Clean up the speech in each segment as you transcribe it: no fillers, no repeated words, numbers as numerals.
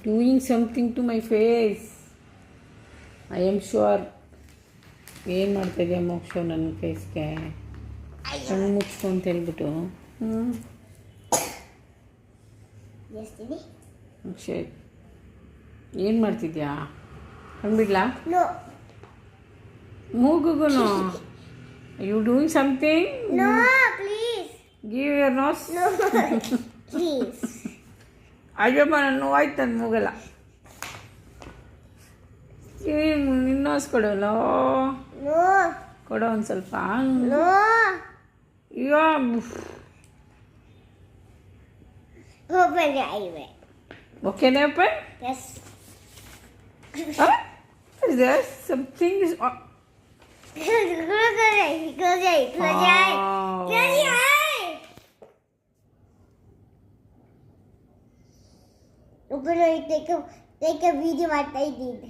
Doing something to my face. I am sure. ಏನು ಮಾಡ್ತಾಯಿದ್ಯಾ ಮೋಕ್ಷ ನನ್ನ ಫೇಸ್ಗೆ? ಕಣ್ಣು ಮುಚ್ಕೊ ಅಂತ ಹೇಳ್ಬಿಟ್ಟು. ಸರಿ, ಏನು ಮಾಡ್ತಿದ್ಯಾ? ಕಣ್ಬಿಡ್ಲಾ? ಮೂಗುಗೂ you doing something? No, please. Give your nose. No, please. ಅಯ್ಯಮ್ಮ ನನ್ನ ನೋವಾಯ್ತು, ನನ್ನ ಮೂಗಲ್ಲ. ನಿನ್ನ ನೋಸ್ ಕೊಡೋಲ್ಲ. No. ಕೊಡೋ ಒಂದು ಸ್ವಲ್ಪ. No. ಅಯ್ಯೋ. Open your eye. ಓಕೆನಾ open? Yes. What is this? Something is... Close your eye. Close your eye. Close your eye. Close your eye. Open your eye. Take a video what I did.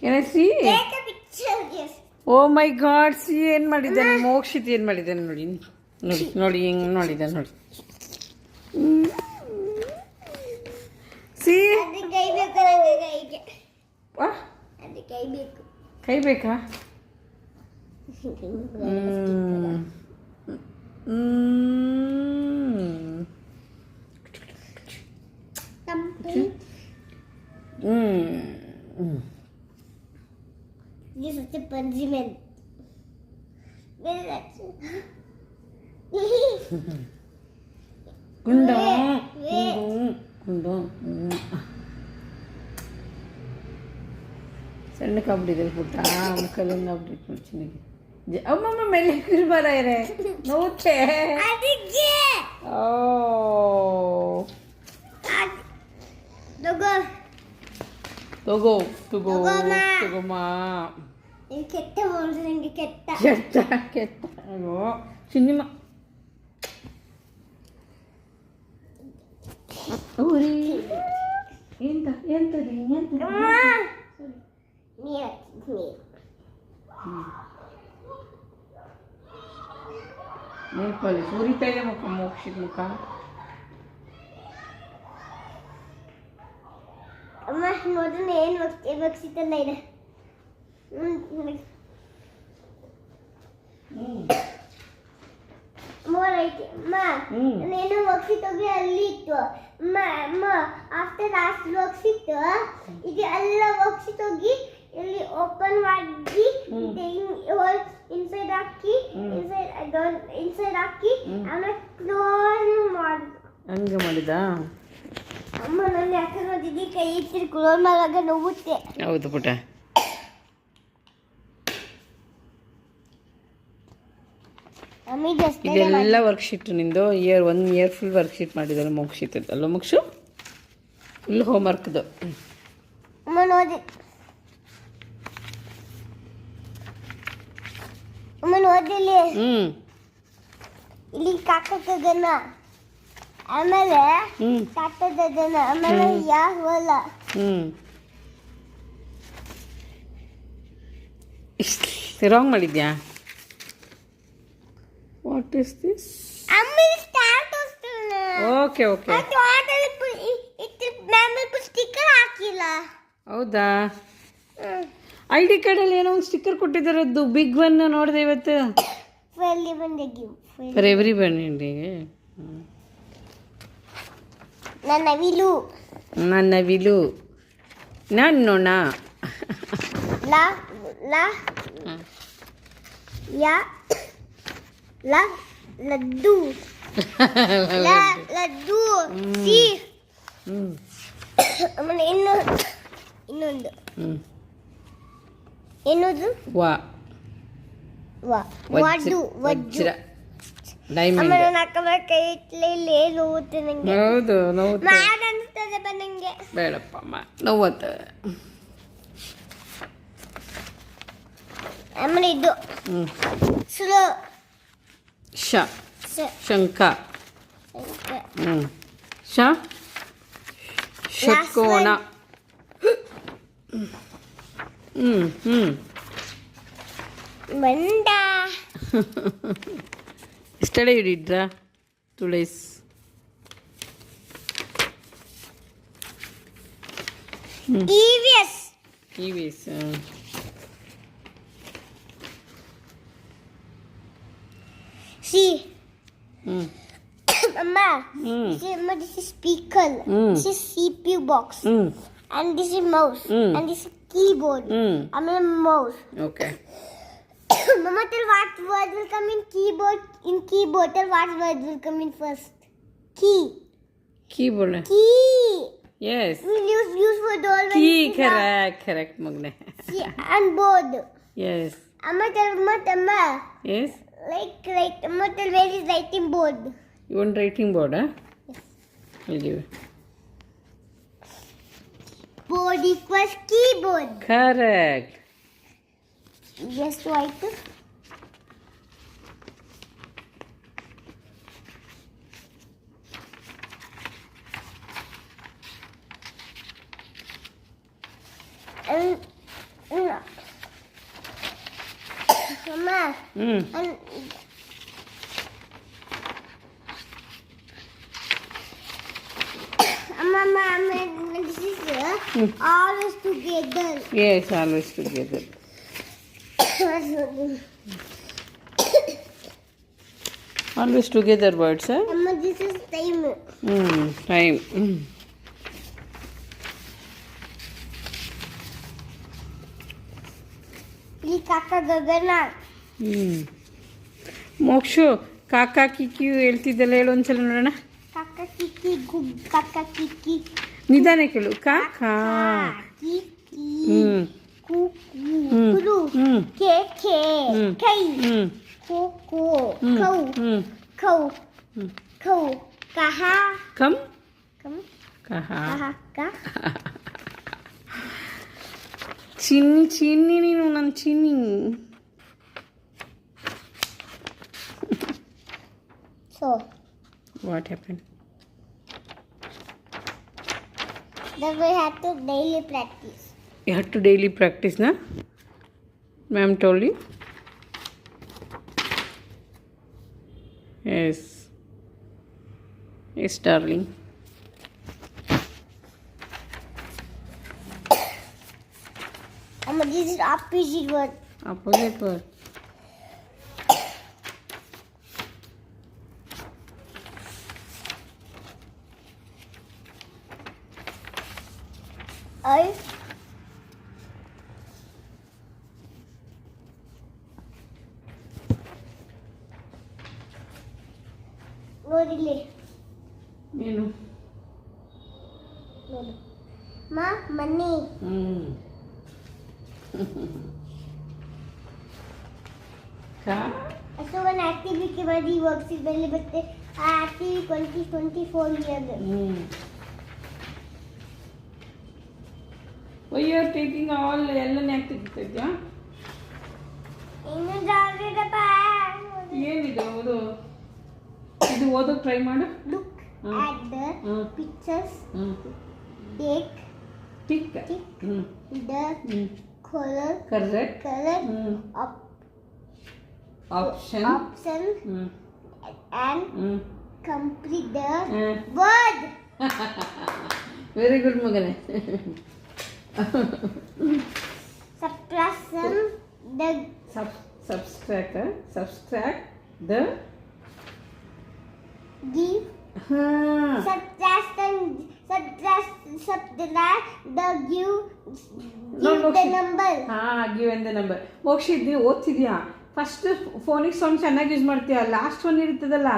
Can I see? Take a picture. Yes. Oh my God! See ಏನು ಮಾಡಿದ್ದಾನೆ ಮೋಕ್ಷಿತ್, ಏನು ಮಾಡಿದ್ದಾನೆ ನೋಡಿ. ನೋಡಿ ನೋಡಿ ಹಿಂಗೆ ನೋಡಿದ್ದಾನೆ ನೋಡಿ. C ಅದು ಕೈ ಬೇಕು ನನಗೆ ಕೈಗೆ. ವಾ, ಅದು ಕೈ ಬೇಕು. ಕೈ ಬೇಕಾ? This is a punishment. ಗುಂಡು ಗುಂಡು ಸಣ್ಣಕ್ಕಾಗ್ಬಿಟ್ಟಿದೆ ಪುಟ್ಟ, ಮುಖದಲ್ಲಿ ಆಗ್ಬಿಟ್ಟಿತ್ತು ನೋಡಿ ಚೆನ್ನಾಗಿ. ಅಮ್ಮಮ್ಮ ಮೇಲೆ ಕಿರ್ಬಾರ ಇರೇ ನೋವುತ್ತೆ. ಓ ತಗೋ ತಗೋ ತಗೋಮ್ಮ. ಕೆಟ್ಟ ಮಾಡೋದು ನನಗೆ ಕೆಟ್ಟ ಕೆಟ್ಟ ಕೆಟ್ಟ. ಅಯ್ಯೋ ಸಿನಿಮಾ ಊರಿ ಎಂತ ಎಂತದೆ ಎಂತ ನೇಲ್ ಪಾಲಿಶ್ ಉರಿತಾ ಇದೆ ಮುಖ, ಮೋಕ್ಷಿತ್ ಮುಖ. ಅಮ್ಮ ನೋಡೋಣ ಏನು ಬಗ್ಸಿತಲ್ಲ ಇದೆ. ಐತಿ ಅಮ್ಮ, ನಾನು ಬಗ್ಸಿತ್ ಹೋಗಿ ಅಲ್ಲಿ ಇತ್ತು ಅಮ್ಮ. ಅಮ್ಮ ಆಫ್ಟರ್ ಲಾಸ್ಟ್ ಬಗ್ಸಿತ್ತು ಇದು ಎಲ್ಲ ಬಗ್ಸಿತ್ ಹೋಗಿ ಇಲ್ಲಿ ಓಪನ್ ಮಾಡಿ ಇನ್ಸೈಡ್ ಹಾಕಿ ಇನ್ಸೈಡ್ ಹಾಕಿ ಆಮೇಲೆ ಕ್ಲೋಸ್ ಮಾಡಿ ಹಂಗೆ ಮಾಡಿದ. ಅಮ್ಮ ನನ್ನ ಯಾಕೆ ನೋಡಿದ್ದಿ ಕೈ ಇಟ್ಟು ಕ್ಲೋಸ್ ಮಾಡುವಾಗ ನೋವುತ್ತೆ. ಹೌದು ಪುಟ್ಟ. ಇದೆಲ್ಲ ವರ್ಕ್ಶೀಟ್ ನಿಂದು ಒನ್ ಇಯರ್ ಫುಲ್ ವರ್ಕ್ಶೀಟ್ ಮಾಡಿದ್ದಾರೆ ಮೋಕ್ಷಿತ್ ಅಲ್ಲ ಮೋಕ್ಷು? ಫುಲ್ ಹೋಮ್ವರ್ಕ್ದು. ಅಮ್ಮ ನೋಡಿ, ಅಮ್ಮ ನೋಡಿಲ್ಲಿ ಇಲ್ಲಿ ಕಾಕಕ್ಕಗನ ಆಮೇಲೆ ಕಾಕದನ ಆಮೇಲೆ ಯಾವಲ್ಲ. ರಾಂಗ್ ಮಾಡಿದ್ಯಾ? What is this? Okay okay. Sticker ಹಾಕಿಲ್ಲ. ಹೌದಾ? ID ಕಾರ್ಡಲ್ಲಿ ಏನೋ ಒಂದು ಸ್ಟಿಕ್ಕರ್ ಕೊಟ್ಟಿದ್ದಾರದ್ದು ಬಿಗ್ ಒನ್ ನೋಡಿದೆ ಇವತ್ತು. ಫಾರ್ ಎವ್ರಿ ಬಂಡಿಗೆ. ನನ್ನ ವಿಲು ನನ್ನೋಣ ಲಡ್ಡು ಲಡ್ಡು ಆಮೇಲೆ ಇನ್ನೊಂದು ಏನದು? ವಜ್ರ ಡೈಮಂಡ್. ಹೌದು ನೋವುತ್ತೆ. ಬೇಡಪ್ಪ ನೋವುತ್ತೆ. ಆಮೇಲೆ ಇದು ಸ್ಲೋ ಶಂಖ ಷಟ್ಕೋಣ. ಬಂದ Yesterday you did 2 days. EVS. EVs. See, Mm. Amma. Mm. This is speaker. This is CPU box. Mm. And this is mouse. And this is keyboard. I mean mouse. Okay. Mama, tell what word will come in keyboard? In keyboard, tell what word will come in first? Key. Keyboard. Key. Yes. We'll use word always. Key. Correct Magne. See, and board. Yes. Amma, Amma. Yes. Like, Amma, tell where is writing board? You want writing board, huh? Yes. I'll give you. Board equals keyboard. Correct. Yes, right. And Mama, and Mama, this is always together. Yes, always together. Always together words, huh? Mama, this is time. Time. Please, Kaka Gagana. ಮೋಕ್ಷು ಕಾಕಾ ಕಿಕ್ಕಿ ಹೇಳ್ತಿದ್ದಲ್ಲ ಹೇಳು ಒಂದ್ಸಲ ನೋಡೋಣ. Kaka Kiki, Kaka Kiki. ನಿಧಾನ ಕೇಳು. ಕಾಕಾ. Kiki. Kuru. Kuru. Ke. Kai. Koko. Kau. Kau. Kau. Kaha. Come Kam. ಕಹಾ. Ka. ಚಿನ್ನಿ ನೀನು ನನ್ನ ಚಿನ್ನಿ. So. What happened? Then we have to daily practice. You have to daily practice, na? Ma'am told you? Yes. Yes, darling. This is opposite word. Opposite word. I. ನೋಡಿಲ್ಲಿ ಏನು? ನೋಡು money so ಒಂದು activity ಮಾಡಿ ವರ್ಕ್ಸಿಟ್ ಬೆಲೆ ಬರುತ್ತೆ ಆ ಆಕ್ಟಿವಿ 2024 ಇಯರ್ದು Why you are taking all ಎಲ್ಲನೇ ಆಗ್ತಿದ್ಯಾ? ಇನ್ನು ಜಾಗ್ರತಪ್ಪ ಏನಿದು ಓದು? ಇದು ಓದೋಕೆ ಟ್ರೈ ಮಾಡು. Look at the pictures take tick the color correct option and complete the word. Very good ಮಗನೇ. Subtraction the subtract the give subtract the give the number. Give and the number. Moksha ಇದ್ದೀನಿ ಓದ್ತಿದ್ಯಾ? First phonic sound ಚೆನ್ನಾಗಿ use ಮಾಡ್ತೀಯ. Last one ಇರ್ತದಲ್ಲ,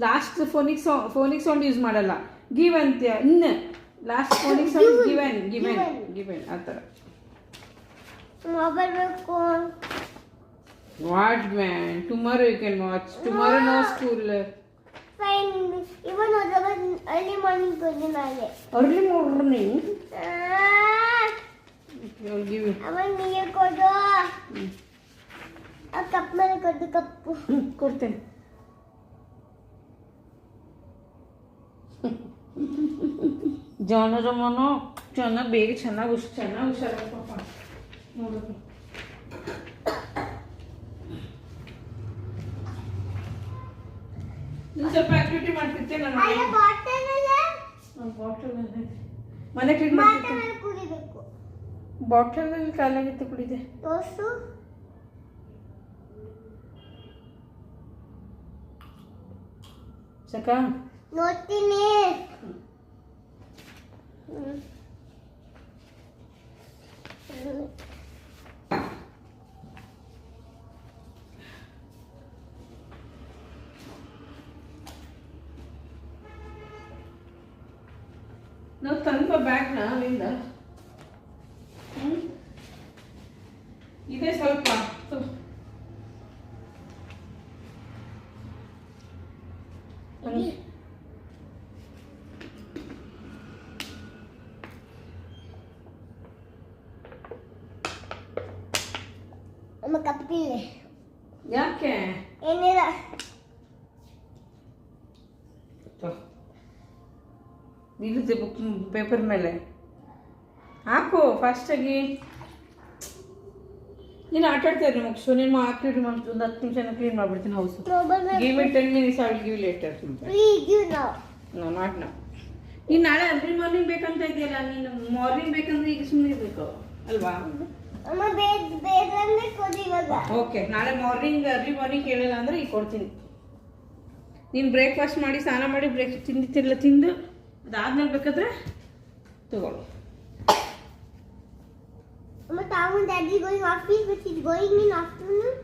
last phonic sound use ಮಾಡಲ್ಲ. Give ಅಂತೀಯ. Last phonic sound given ಆ ಥರ. ಮೊಬೈಲ್ ಬೇಕು. What man, tomorrow you can watch. Tomorrow no school. Fine. ಇವನ್ ಅರ್ಲಿ ಮಾರ್ನಿಂಗ್ ಬಂದು ನಾಳೆ. Early morning give you. ಅವನ್ ನೀರು ಕೊಡು. ಆ ಕಪ್ ಮೇಲೆ ಕೊಡು. ಕಪ್ಪು ಕೊಡ್ತೇನೆ. ಜಾನರ ಮನೋ ಚೆನ್ನಾಗಿ ಬೇಗ ಚೆನ್ನಾಗಿ ಹುಷಾರಾಗಪ್ಪ. ನೋಡಪ್ಪ ನೀನು ಸ್ವಲ್ಪ ಆಕ್ಟಿವಿಟಿ ಮಾಡ್ತಿರ್ತೀಯ. ನಾನು ಬಾಟಲ್ ಬಾಟಲ್ ಮನೆ ಕ್ಲೀನ್ ಮಾಡ್ತಿರ್ತೀನಿ. ಕುಡಿಬೇಕು. ಬಾಟಲಲ್ಲಿ ಕಾಲಾಗಿತ್ತು ಕುಡಿದೆ. ತೋರ್ಸು. ಸಾಕಾ? ನೋಡ್ತೀನಿ. ನಾವು ತಂದು ಬ್ಯಾಗ್ನ ಅಲ್ಲಿಂದ ಇದೆ ಸ್ವಲ್ಪ ಅಮ್ಮ ಕಪ್ಪಿಲ್ಲ. ಯಾಕೆ? ಏನಿಲ್ಲ. ಇರುತ್ತೆ ಬುಕ್ ಪೇಪರ್ ಮೇಲೆ ಹಾಕು ಫಾಸ್ಟಾಗಿ. ನೀನು ಆಟ ಆಡ್ತಾ ಇರಿ ಮುಗಿಸು. ನೀನು ಆಕ್ಟಿವಿಟಿ ಮಾಡಿ ಒಂದು 10 ನಿಮಿಷ ಕ್ಲೀನ್ ಮಾಡಿಬಿಡ್ತೀನಿ house. Give it 10 minutes, I will give later. No not no. ನೀನು ನಾಳೆ ಅರ್ಲಿ ಮಾರ್ನಿಂಗ್ ಬೇಕಂತ ಇದೆಯಲ್ಲ, ನೀನು ಮಾರ್ನಿಂಗ್ ಬೇಕಂದ್ರೆ ಈಗ ಸುಮ್ಮನೆ ಇರಬೇಕು ಅಲ್ವಾ? ಓಕೆ, ನಾಳೆ ಮಾರ್ನಿಂಗ್ ಅರ್ಲಿ ಮಾರ್ನಿಂಗ್ ಕೇಳಿಲ್ಲ ಅಂದರೆ ಈಗ ಕೊಡ್ತೀನಿ. ನೀನು ಬ್ರೇಕ್ಫಾಸ್ಟ್ ಮಾಡಿ ಸ್ನಾನ ಮಾಡಿ ತಿಂದು ಅದಾದ್ಮೇಲೆ ಬೇಕಾದ್ರೆ ತಗೊಳ್ಳು. Tom and Daddy going office, but he's going in afternoon.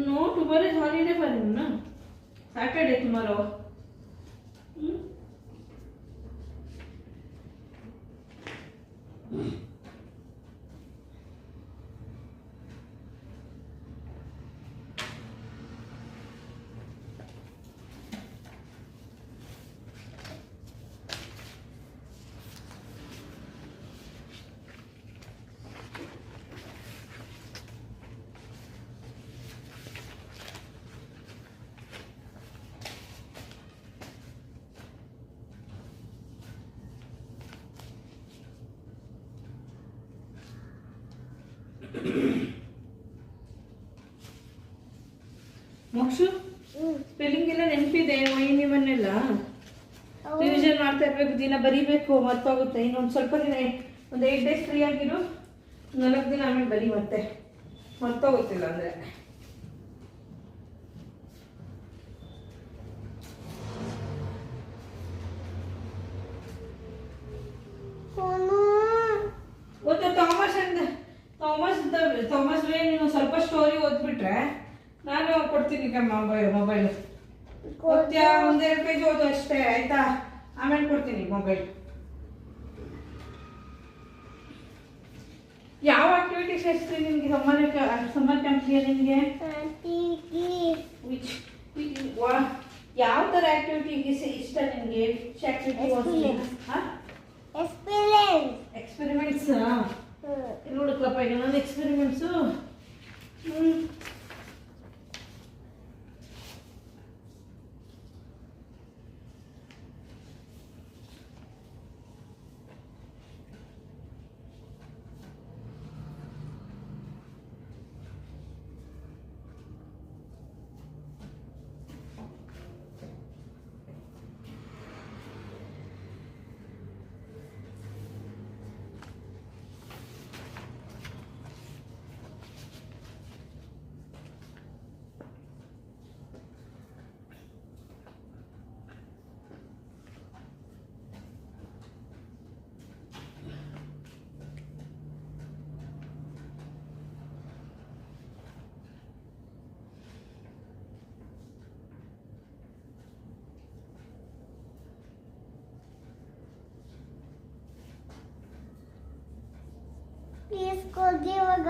No, tomorrow is holiday for him, na? Saturday tomorrow. Mokshu spelling ಎಲ್ಲ ನೆನಪಿದೆ, ಇವನ್ನೆಲ್ಲ ರಿವಿಷನ್ ಮಾಡ್ತಾ ಇರ್ಬೇಕು, ದಿನ ಬರೀಬೇಕು, ಮರ್ತೋಗುತ್ತೆ. ಇನ್ನೊಂದು ಸ್ವಲ್ಪ ದಿನ, ಒಂದು 8 days ಫ್ರೀ ಆಗಿರು, 4 ದಿನ ಆಮೇಲೆ ಬರೀ, ಮತ್ತೆ ಮರ್ತೋಗುತ್ತಿಲ್ಲ ಅಂದರೆ. ಗೊತ್ತಾ ಥಾಮಸ್ ವೇ ನೀನು ಸ್ವಲ್ಪ ಸ್ಟೋರಿ ಓದ್ಬಿಟ್ರೆ ನಾನು ಕೊಡ್ತೀನಿ ಮೊಬೈಲ್. ಓದ್ತೀಯಾ? 1-2 ಪೇಜ್ ಓದು ಅಷ್ಟೇ, ಆಯ್ತಾ? ಆಮೇಲೆ ಕೊಡ್ತೀನಿ ಮೊಬೈಲ್. ಯಾವ ಆಕ್ಟಿವಿಟೀಸ್ ಎಷ್ಟು ನಿಮಗೆ ಸಮ್ಮರ್ ಕ್ಯಾಂಪ್ಗೆ? ನಿಮಗೆ ಯಾವ ಥರ ಆಕ್ಟಿವಿಟೀಸ್ ಇಷ್ಟ ನಿಮಗೆ? ಎಕ್ಸ್ಪೆರಿಮೆಂಟ್ಸ್ ನೋಡಕ್ಲಪ್ಪ, ಈಗ ನನ್ನ ಎಕ್ಸ್ಪೆರಿಮೆಂಟ್ಸು. తీసుకొద్ది ఇವಾಗ.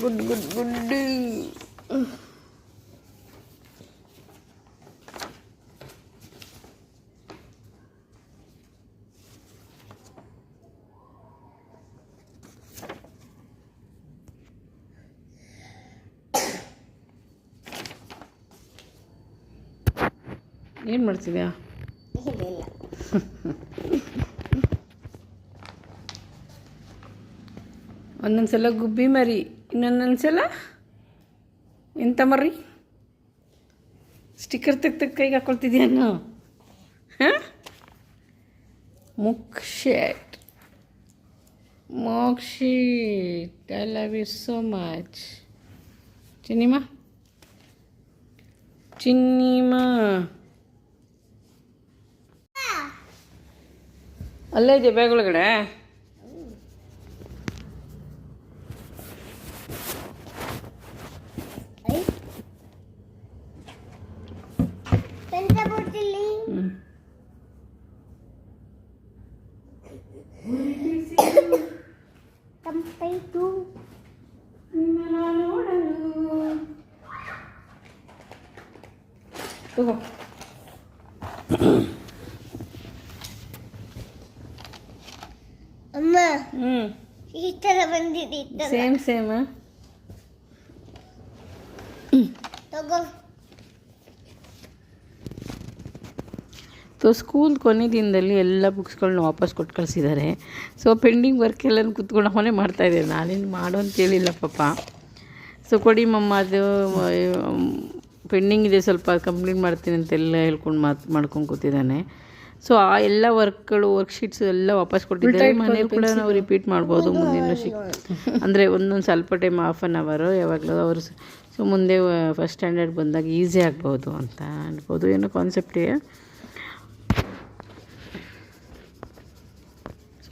Good good good. ಏನು ಮಾಡ್ತಿದ್ಯಾ? ಇಲ್ಲ ಒಂದೊಂದು ಸಲ ಗುಬ್ಬಿ ಮರಿ, ಇನ್ನೊಂದೊಂದು ಸಲ ಎಂಥ ಮರಿ? ಸ್ಟಿಕ್ಕರ್ ತೆಗ್ದು ಕೈಗೆ ಹಾಕ್ಕೊಳ್ತಿದ್ಯಾನು? ಹಾಂ, ಮುಕ್ಷೇಟ್ Mokshit, I love you so much. ಚಿನ್ನಿಮಾ ಚಿನ್ನಿಮಾ, ಅಲ್ಲೇ ಇದೆ ಬ್ಯಾಗ್ ಒಳಗಡೆ. ತಂಪೈತು ತಗೋ. ಅಮ್ಮ ಈ ತರ ಬಂದಿದೆ. Same same. ತಗೋ. ಸೊ ಸ್ಕೂಲ್ ಕೊನೆ ದಿನದಲ್ಲಿ ಎಲ್ಲ ಬುಕ್ಸ್ಗಳನ್ನ ವಾಪಸ್ ಕೊಟ್ಟು ಕಳಿಸಿದ್ದಾರೆ. ಸೊ ಪೆಂಡಿಂಗ್ ವರ್ಕ್ ಎಲ್ಲನೂ ಕೂತ್ಕೊಂಡು ಅವನೇ ಮಾಡ್ತಾಯಿದ್ದಾರೆ, ನಾನೇನು ಮಾಡು ಅಂತ ಹೇಳಿಲ್ಲ ಪಾಪ. ಸೊ ಕೊಡಿ ಮಮ್ಮ, ಅದು ಪೆಂಡಿಂಗ್ ಇದೆ ಸ್ವಲ್ಪ ಕಂಪ್ಲೀಟ್ ಮಾಡ್ತೀನಿ ಅಂತೆಲ್ಲ ಹೇಳ್ಕೊಂಡು ಮಾಡ್ಕೊಂಡು ಕೂತಿದ್ದಾನೆ. ಸೊ ಆ ಎಲ್ಲ ವರ್ಕ್ಶೀಟ್ಸು ಎಲ್ಲ ವಾಪಸ್ ಕೊಟ್ಟಿದ್ದಾರೆ. ಮನೇಲಿ ಕೂಡ ನಾವು ರಿಪೀಟ್ ಮಾಡ್ಬೋದು ಮುಂದಿನ ಅಂದರೆ ಒಂದೊಂದು ಸ್ವಲ್ಪ ಟೈಮ್ ಹಾಫ್ ಆನ್ ಅವರು ಯಾವಾಗಲೂ ಅವರು. ಸೊ ಮುಂದೆ ಫಸ್ಟ್ ಸ್ಟ್ಯಾಂಡರ್ಡ್ ಬಂದಾಗ ಈಸಿ ಆಗ್ಬೋದು ಅಂತ ಅನ್ಬೋದು, ಏನೋ ಕಾನ್ಸೆಪ್ಟೇ.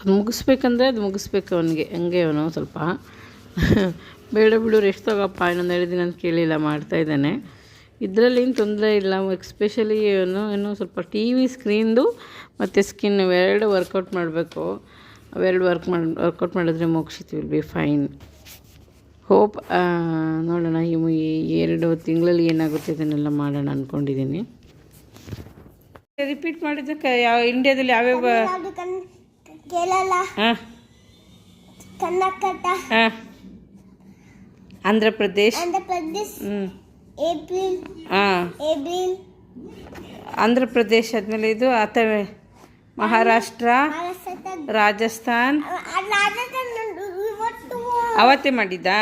ಅದು ಮುಗಿಸ್ಬೇಕಂದ್ರೆ ಅದು ಮುಗಿಸ್ಬೇಕು ಅವನಿಗೆ, ಹಂಗೆ ಅವನು ಸ್ವಲ್ಪ ಬೇಡ ಬಿಡು ರೆಸ್ಟ್ ತಗೋಪ್ಪ, ಇನ್ನೊಂದು 2 ದಿನ ಅಂತ ಕೇಳಿಲ್ಲ, ಮಾಡ್ತಾಯಿದ್ದಾನೆ. ಇದರಲ್ಲಿ ಏನು ತೊಂದರೆ ಇಲ್ಲ. ಎಸ್ಪೆಷಲಿ ಏನೋ ಸ್ವಲ್ಪ ಟಿ ವಿ ಸ್ಕ್ರೀನ್ದು ಮತ್ತು ಸ್ಕಿನ್ ಇವೆರಡು ವರ್ಕೌಟ್ ಮಾಡಬೇಕು. ಅವೆರಡು ವರ್ಕೌಟ್ ಮಾಡಿದ್ರೆ Mokshit will be fine. Hope ನೋಡೋಣ ಈ 2 ತಿಂಗಳಲ್ಲಿ ಏನಾಗುತ್ತೆ ಇದನ್ನೆಲ್ಲ ಮಾಡೋಣ ಅಂದ್ಕೊಂಡಿದ್ದೀನಿ. ರಿಪೀಟ್ ಮಾಡಿದ್ದಕ್ಕೆ ಯಾವ ಇಂಡಿಯಾದಲ್ಲಿ ಯಾವ್ಯಾವ? ಕೇರಳ, ಕರ್ನಾಟಕ, ಆಂಧ್ರ ಪ್ರದೇಶ್, ಏಪ್ರಿಲ್, ಆಂಧ್ರ ಪ್ರದೇಶ್ ಆದಮೇಲೆ ಇದು ಅಥವಾ ಮಹಾರಾಷ್ಟ್ರ, ರಾಜಸ್ಥಾನ್. ಅವತ್ತೇ ಮಾಡಿದ್ದಾ?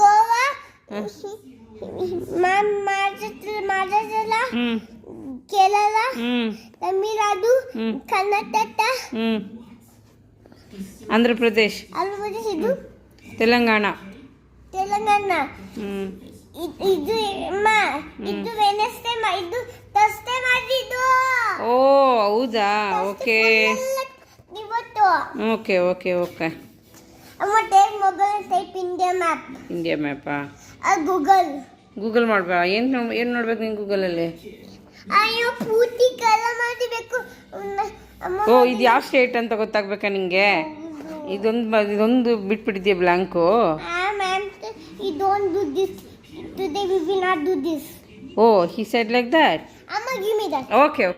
ಗೋವಾ, ಮಹಾರಾಷ್ಟ್ರ, ಕೇರಳ, ತಮಿಳುನಾಡು, ಕರ್ನಾಟಕ, ಆಂಧ್ರ ಪ್ರದೇಶ್, ಇದು ತೆಲಂಗಾಣ. ಇದು ಇದು ವೆನೆಸ್ಡೇ, ಇದು ಥರ್ಸ್ಡೇ ಮಾಡಿದ್ದು. ಓ ಹೌದಾ, ಓಕೆ ಇವತ್ತು. Okay okay okay. ಅಮ್ಮ ಟೇಕ್ ಮೊಬೈಲ್ ಟೈಪ್ ಇಂಡಿಯಾ ಮ್ಯಾಪಾ? ಗೂಗಲ್ ಮಾಡ್ಬಾ. ಏನು ನೋಡ್ಬೇಕು ನೀನು ಗೂಗಲಲ್ಲಿ? ಅಯ್ಯೋ ಪೂರ್ತಿ ಕಲರ್ ಮಾಡಬೇಕು. ಓ ಇದು ಯಾವ ಸ್ಟೇಟ್ ಅಂತ ಗೊತ್ತಾಗ್ಬೇಕಾ ನಿಂಗೆ? ಇದೊಂದು ಬಿಟ್ಬಿಟ್ಟಿದ್ಯಾ blank? Don't do this. Today we will not do this. Oh, he said like that? Amma, give me that. Okay, okay.